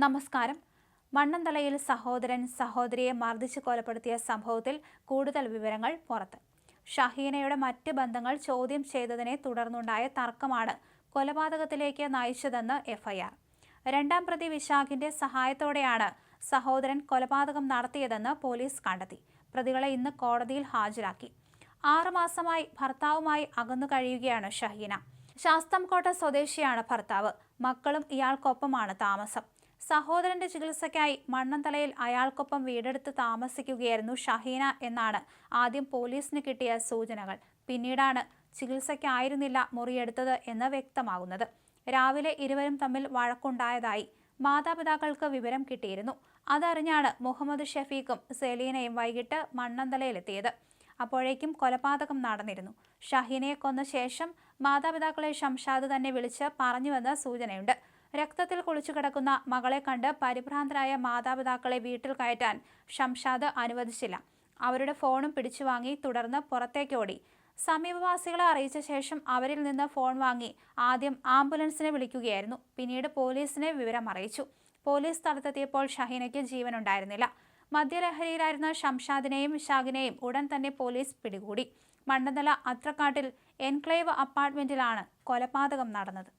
നമസ്കാരം. മണ്ണന്തലയിൽ സഹോദരൻ സഹോദരിയെ മർദ്ദിച്ച് കൊലപ്പെടുത്തിയ സംഭവത്തിൽ കൂടുതൽ വിവരങ്ങൾ പുറത്ത്. ഷഹീനയുടെ മറ്റ് ബന്ധങ്ങൾ ചോദ്യം ചെയ്തതിനെ തുടർന്നുണ്ടായ തർക്കമാണ് കൊലപാതകത്തിലേക്ക് നയിച്ചതെന്ന് എഫ്ഐആർ. രണ്ടാം പ്രതി വിശാഖിന്റെ സഹായത്തോടെയാണ് സഹോദരൻ കൊലപാതകം നടത്തിയതെന്ന് പോലീസ് കണ്ടെത്തി. പ്രതികളെ ഇന്ന് കോടതിയിൽ ഹാജരാക്കി. 6 മാസമായി ഭർത്താവുമായി അകന്നു കഴിയുകയാണ് ഷഹീന. ശാസ്താംകോട്ട സ്വദേശിയാണ് ഭർത്താവ്. മക്കളും ഇയാൾക്കൊപ്പമാണ് താമസം. സഹോദരന്റെ ചികിത്സയ്ക്കായി മണ്ണന്തലയിൽ അയാൾക്കൊപ്പം വീടെടുത്ത് താമസിക്കുകയായിരുന്നു ഷഹീന എന്നാണ് ആദ്യം പോലീസിന് കിട്ടിയ സൂചനകൾ. പിന്നീടാണ് ചികിത്സയ്ക്കായിരുന്നില്ല മുറിയെടുത്തത് എന്ന് വ്യക്തമാകുന്നത്. രാവിലെ ഇരുവരും തമ്മിൽ വഴക്കുണ്ടായതായി മാതാപിതാക്കൾക്ക് വിവരം കിട്ടിയിരുന്നു. അതറിഞ്ഞാണ് മുഹമ്മദ് ഷഫീഖും സെലീനയും വൈകിട്ട് മണ്ണന്തലയിലെത്തിയത്. അപ്പോഴേക്കും കൊലപാതകം നടന്നിരുന്നു. ഷഹീനയെ കൊന്ന ശേഷം മാതാപിതാക്കളെ ഷംഷാദ് തന്നെ വിളിച്ച് പറഞ്ഞുവെന്ന് സൂചനയുണ്ട്. രക്തത്തിൽ കുളിച്ചു കിടക്കുന്ന മകളെ കണ്ട് പരിഭ്രാന്തരായ മാതാപിതാക്കളെ വീട്ടിൽ കയറ്റാൻ ഷംഷാദ് അനുവദിച്ചില്ല. അവരുടെ ഫോണും പിടിച്ചുവാങ്ങി. തുടർന്ന് പുറത്തേക്കോടി. സമീപവാസികളെ അറിയിച്ച ശേഷം അവരിൽ നിന്ന് ഫോൺ വാങ്ങി ആദ്യം ആംബുലൻസിനെ വിളിക്കുകയായിരുന്നു. പിന്നീട് പോലീസിനെ വിവരം അറിയിച്ചു. പോലീസ് സ്ഥലത്തെത്തിയപ്പോൾ ഷഹീനയ്ക്ക് ജീവനുണ്ടായിരുന്നില്ല. മദ്യലഹരിയിലായിരുന്ന ഷംഷാദിനെയും വിശാഖിനെയും ഉടൻ തന്നെ പോലീസ് പിടികൂടി. മണ്ണന്തല അത്രക്കാട്ടിൽ എൻക്ലേവ് അപ്പാർട്ട്മെന്റിലാണ് കൊലപാതകം നടന്നത്.